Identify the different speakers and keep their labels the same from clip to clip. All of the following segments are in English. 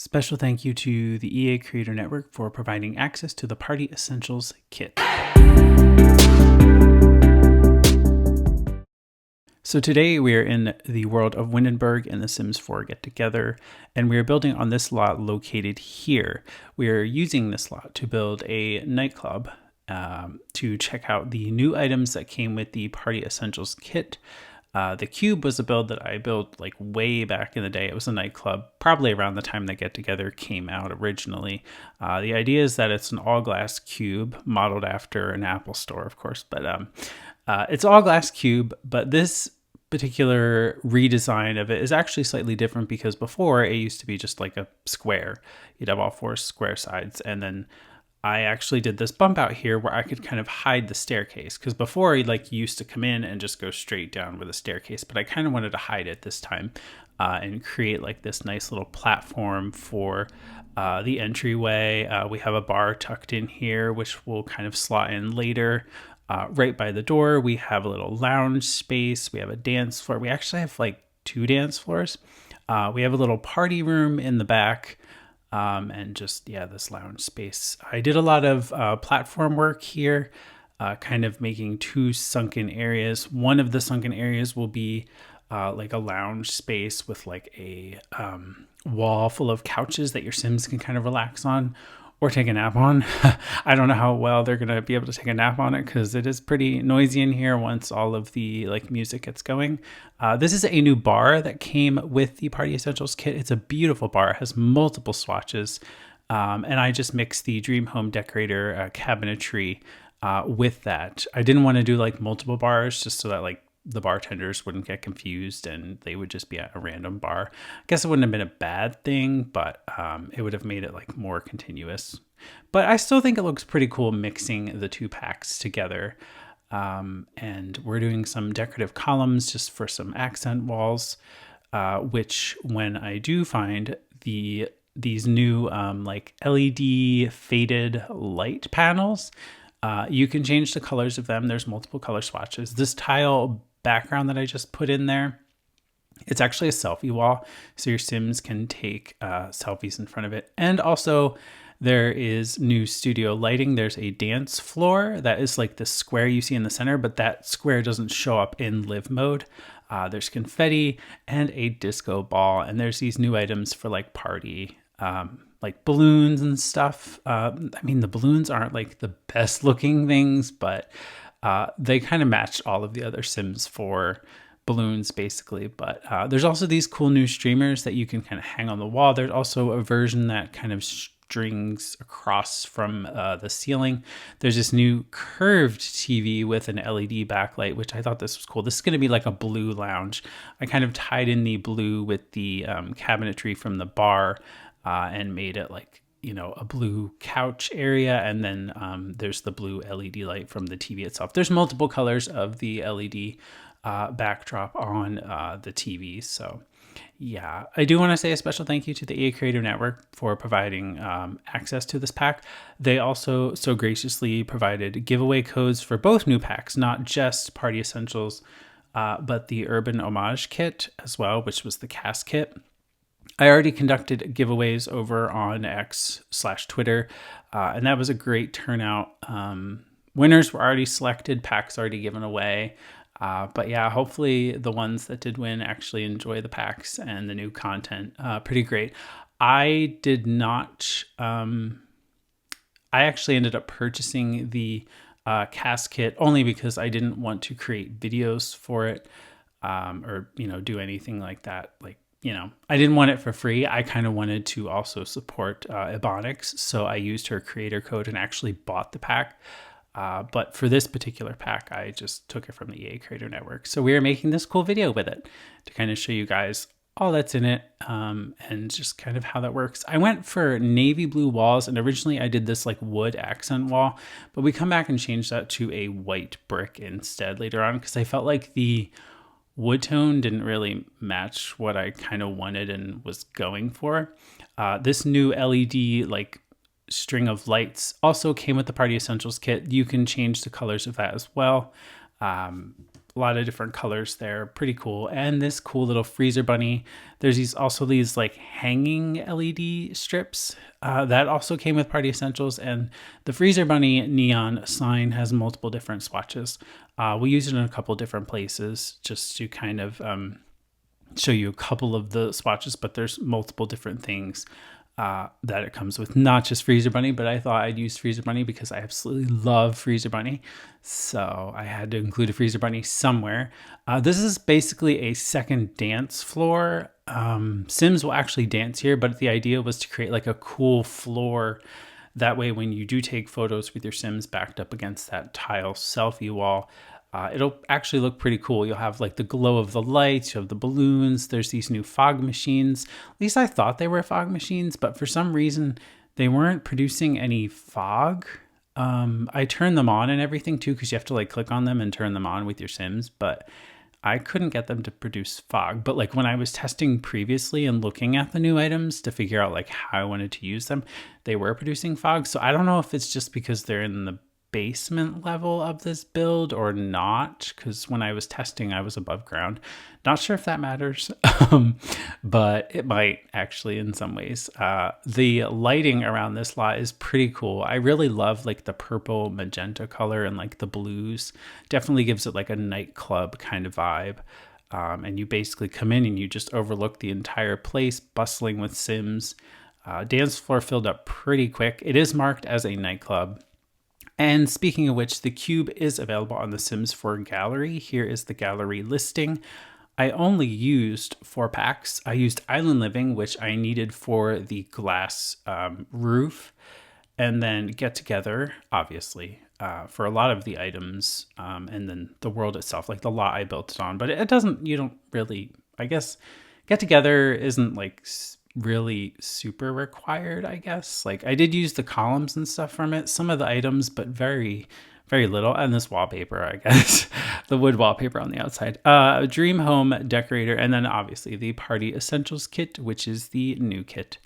Speaker 1: Special thank you to the EA Creator Network for providing access to the Party Essentials kit. So today we are in the world of Windenburg in the Sims 4 Get Together, and we are building on this lot located here. We are using this lot to build a nightclub to check out the new items that came with the Party Essentials kit. The cube was a build that I built like way back in the day. It was a nightclub, probably around the time that Get Together came out originally. The idea is that it's an all glass cube modeled after an Apple store, of course, but it's all glass cube, but this particular redesign of it is actually slightly different because before it used to be just like a square. You'd have all four square sides, and then I actually did this bump out here where I could kind of hide the staircase, because before you used to come in and just go straight down with a staircase, but I kind of wanted to hide it this time and create like this nice little platform for the entryway. We have a bar tucked in here, which will kind of slot in later. Right by the door, we have a little lounge space. We have a dance floor. We actually have like 2 dance floors. We have a little party room in the back. And just, yeah, this lounge space. I did a lot of platform work here, kind of making 2 sunken areas. One of the sunken areas will be like a lounge space with like a wall full of couches that your Sims can kind of relax on or take a nap on. I don't know how well they're going to be able to take a nap on it because it is pretty noisy in here once all of the like music gets going. This is a new bar that came with the Party Essentials kit. It's a beautiful bar. It has multiple swatches. And I just mixed the Dream Home Decorator cabinetry with that. I didn't want to do like multiple bars just so that like the bartenders wouldn't get confused and they would just be at a random bar. I guess it wouldn't have been a bad thing, but it would have made it like more continuous. But I still think it looks pretty cool mixing the 2 packs together. And we're doing some decorative columns just for some accent walls, which when I do find these new like LED faded light panels, you can change the colors of them. There's multiple color swatches. This tile background that I just put in there, it's actually a selfie wall, so your Sims can take selfies in front of it. And also there is new studio lighting. There's a dance floor that is like the square you see in the center, but that square doesn't show up in live mode. There's confetti and a disco ball, and there's these new items for like party, like balloons and stuff. I mean, the balloons aren't like the best looking things, but they kind of match all of the other Sims 4 balloons basically. But there's also these cool new streamers that you can kind of hang on the wall. There's also a version that kind of strings across from the ceiling. There's this new curved TV with an LED backlight, which I thought this was cool. This is going to be like a blue lounge. I kind of tied in the blue with the cabinetry from the bar and made it like, you know, a blue couch area, and then there's the blue LED light from the TV itself. There's multiple colors of the LED backdrop on the TV. So yeah, I do want to say a special thank you to the EA Creator Network for providing access to this pack. They also so graciously provided giveaway codes for both new packs, not just Party Essentials, but the Urban Homage kit as well, which was the cast kit. I already conducted giveaways over on X/Twitter, and that was a great turnout. Winners were already selected, packs already given away. But yeah, hopefully the ones that did win actually enjoy the packs and the new content. Pretty great. I did not, I actually ended up purchasing the cast kit only because I didn't want to create videos for it or, you know, do anything like that. Like, you know, I didn't want it for free. I kind of wanted to also support Ebonics. So I used her creator code and actually bought the pack. But for this particular pack, I just took it from the EA Creator Network. So we are making this cool video with it to kind of show you guys all that's in it and just kind of how that works. I went for navy blue walls, and originally I did this like wood accent wall, but we come back and changed that to a white brick instead later on because I felt like the wood tone didn't really match what I kind of wanted and was going for. This new LED like string of lights also came with the Party Essentials kit. You can change the colors of that as well. a lot of different colors there. Pretty cool. And this cool little freezer bunny. There's these like hanging LED strips that also came with Party Essentials. And the freezer bunny neon sign has multiple different swatches. We use it in a couple different places just to kind of show you a couple of the swatches, but there's multiple different things that it comes with, not just Freezer Bunny, but I thought I'd use Freezer Bunny because I absolutely love Freezer Bunny. So I had to include a Freezer Bunny somewhere. This is basically a second dance floor. Sims will actually dance here, but the idea was to create like a cool floor. That way, when you do take photos with your Sims backed up against that tile selfie wall, it'll actually look pretty cool. You'll have like the glow of the lights, you have the balloons, there's these new fog machines. At least I thought they were fog machines, but for some reason they weren't producing any fog. I turned them on and everything too, because you have to like click on them and turn them on with your Sims, but I couldn't get them to produce fog. But like when I was testing previously and looking at the new items to figure out like how I wanted to use them, they were producing fog. So I don't know if it's just because they're in the basement level of this build or not, because when I was testing I was above ground. Not sure if that matters, but it might actually in some ways. The lighting around this lot is pretty cool. I really love like the purple magenta color and like the blues. Definitely gives it like a nightclub kind of vibe. And you basically come in and you just overlook the entire place, bustling with Sims. Dance floor filled up pretty quick. It is marked as a nightclub. And speaking of which, the cube is available on the Sims 4 gallery. Here is the gallery listing. I only used 4 packs. I used Island Living, which I needed for the glass roof, and then Get Together, obviously, for a lot of the items, and then the world itself, like the lot I built it on. But it doesn't, you don't really, I guess, Get Together isn't like really super required, I guess. Like I did use the columns and stuff from it, some of the items, but very, very little. And this wallpaper, I guess, the wood wallpaper on the outside. Dream Home Decorator, and then obviously the Party Essentials kit, which is the new kit.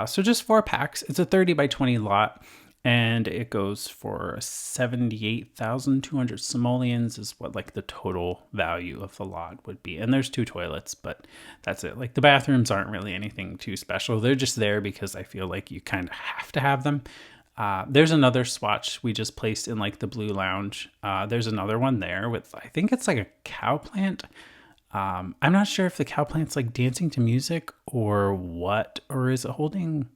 Speaker 1: So just 4 packs. It's a 30 by 20 lot. And it goes for 78,200 simoleons is what like the total value of the lot would be. And there's 2 toilets, but that's it. Like the bathrooms aren't really anything too special. They're just there because I feel like you kind of have to have them. There's another swatch we just placed in like the blue lounge. There's another one there with, I think it's like a cow plant. I'm not sure if the cow plant's like dancing to music or what, or is it holding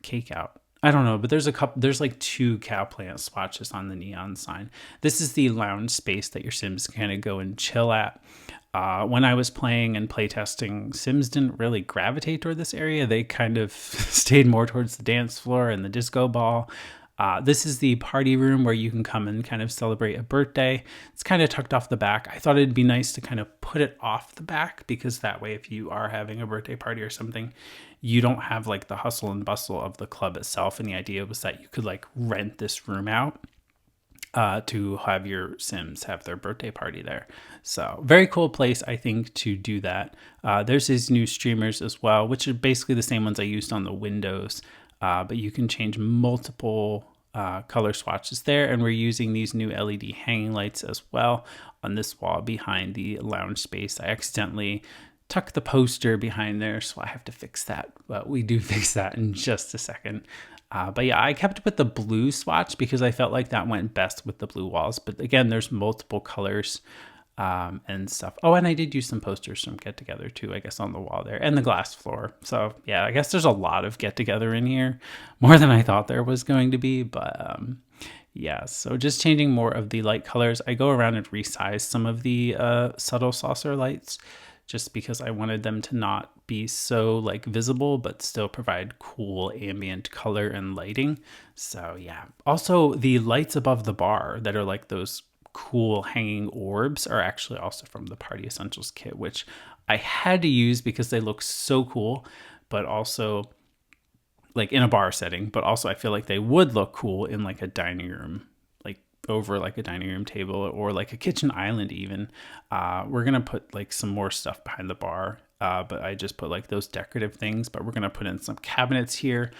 Speaker 1: cake out? I don't know, but there's like 2 cow plant swatches on the neon sign. This is the lounge space that your Sims kind of go and chill at. When I was playing and playtesting, Sims didn't really gravitate toward this area. They kind of stayed more towards the dance floor and the disco ball. This is the party room where you can come and kind of celebrate a birthday. It's kind of tucked off the back. I thought it'd be nice to kind of put it off the back because that way if you are having a birthday party or something, you don't have like the hustle and bustle of the club itself. And the idea was that you could like rent this room out to have your Sims have their birthday party there. So very cool place, I think, to do that. There's these new streamers as well, which are basically the same ones I used on the windows. But you can change multiple color swatches there. And we're using these new LED hanging lights as well on this wall behind the lounge space. I accidentally tucked the poster behind there, so I have to fix that. But we do fix that in just a second. But yeah, I kept with the blue swatch because I felt like that went best with the blue walls. But again, there's multiple colors and stuff. Oh, and I did use some posters from Get Together too, I guess, on the wall there, and the glass floor. So yeah, I guess there's a lot of Get Together in here, more than I thought there was going to be. But yeah, so just changing more of the light colors. I go around and resize some of the subtle saucer lights just because I wanted them to not be so like visible, but still provide cool ambient color and lighting. So yeah, also the lights above the bar that are like those cool hanging orbs are actually also from the Party Essentials kit, which I had to use because they look so cool, but also like in a bar setting, but also I feel like they would look cool in like a dining room, like over like a dining room table or like a kitchen island even. We're gonna put like some more stuff behind the bar, but I just put like those decorative things, but we're gonna put in some cabinets here.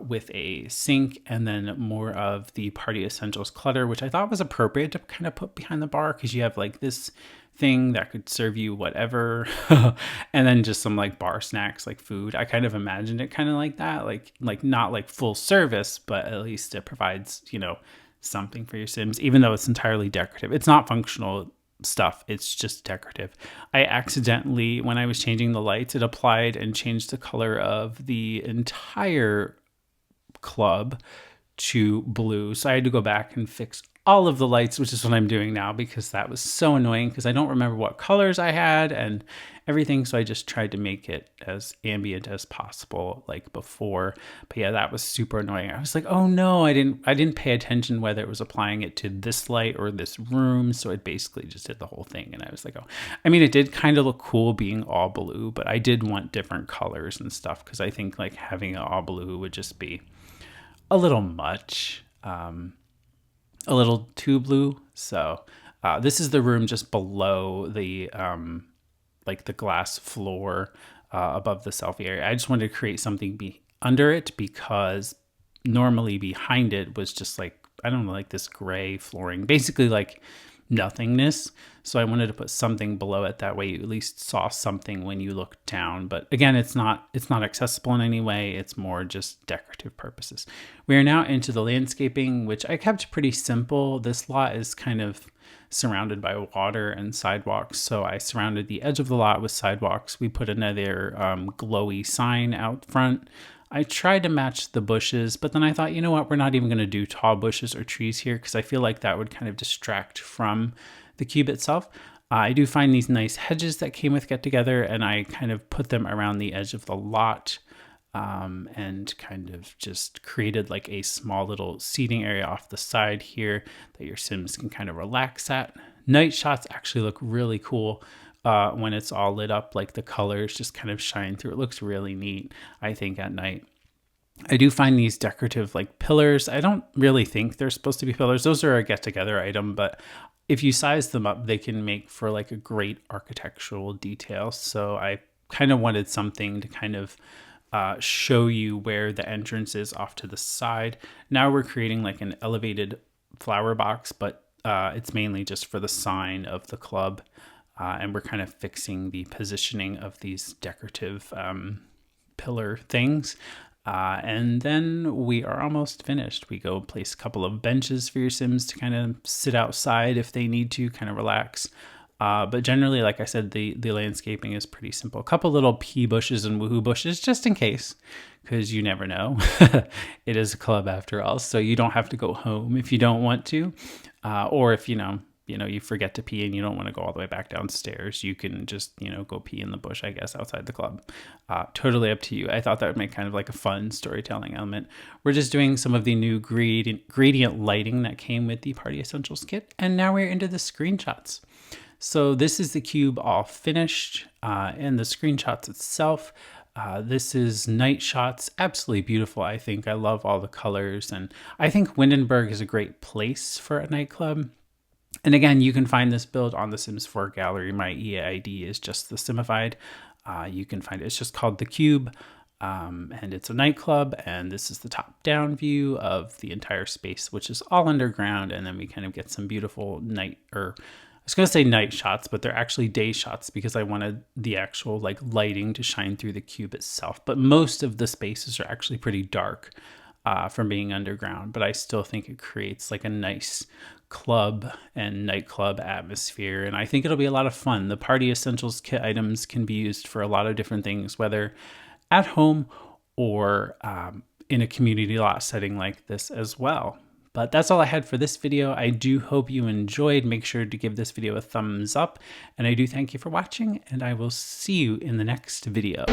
Speaker 1: with a sink, and then more of the party essentials clutter, which I thought was appropriate to kind of put behind the bar, because you have like this thing that could serve you whatever and then just some like bar snacks like food. I kind of imagined it kind of like that, like not like full service, but at least it provides, you know, something for your Sims, even though it's entirely decorative. It's not functional stuff, it's just decorative. I accidentally, when I was changing the lights, it applied and changed the color of the entire club to blue, so I had to go back and fix all of the lights, which is what I'm doing now, because that was so annoying, because I don't remember what colors I had and everything. So I just tried to make it as ambient as possible like before. But yeah, that was super annoying. I was like, oh no, I didn't pay attention whether it was applying it to this light or this room. So it basically just did the whole thing. And I was like, oh, I mean, it did kind of look cool being all blue, but I did want different colors and stuff, because I think like having it all blue would just be a little much. A little too blue. So this is the room just below the like the glass floor above the selfie area. I just wanted to create something under it, because normally behind it was just like, I don't know, like this gray flooring, basically like nothingness. So I wanted to put something below it, that way you at least saw something when you looked down. But again, it's not accessible in any way. It's more just decorative purposes. We are now into the landscaping, which I kept pretty simple. This lot is kind of surrounded by water and sidewalks, so I surrounded the edge of the lot with sidewalks. We put another glowy sign out front. I tried to match the bushes, but then I thought, you know what, we're not even going to do tall bushes or trees here, because I feel like that would kind of distract from the cube itself. I do find these nice hedges that came with Get Together, and I kind of put them around the edge of the lot, and kind of just created like a small little seating area off the side here that your Sims can kind of relax at. Night shots actually look really cool. When it's all lit up, like the colors just kind of shine through. It looks really neat, I think, at night. I do find these decorative like pillars. I don't really think they're supposed to be pillars. Those are a Get Together item, but if you size them up, they can make for like a great architectural detail. So I kind of wanted something to kind of show you where the entrance is off to the side. Now we're creating like an elevated flower box, but it's mainly just for the sign of the club. And we're kind of fixing the positioning of these decorative pillar things. And then we are almost finished. We go place a couple of benches for your Sims to kind of sit outside if they need to, kind of relax. But generally, like I said, the landscaping is pretty simple. A couple little pea bushes and woohoo bushes, just in case, because you never know. It is a club after all, so you don't have to go home if you don't want to. Or if, you forget to pee and you don't want to go all the way back downstairs, you can just, go pee in the bush, I guess, outside the club. Totally up to you. I thought that would make kind of like a fun storytelling element. We're just doing some of the new gradient lighting that came with the Party Essentials kit. And now we're into the screenshots. So this is the cube all finished, and the screenshots itself. This is night shots, absolutely beautiful. I think I love all the colors, and I think Windenburg is a great place for a nightclub. And again, you can find this build on the Sims 4 gallery. My EAID is just TheSimified. You can find it. It's just called The Cube, and it's a nightclub. And this is the top-down view of the entire space, which is all underground. And then we kind of get some beautiful night shots, but they're actually day shots, because I wanted the actual like lighting to shine through the cube itself. But most of the spaces are actually pretty dark from being underground, but I still think it creates like a nice club and nightclub atmosphere, and I think it'll be a lot of fun. The Party Essentials kit items can be used for a lot of different things, whether at home or in a community lot setting like this as well. But that's all I had for this video. I do hope you enjoyed. Make sure to give this video a thumbs up, and I do thank you for watching, and I will see you in the next video.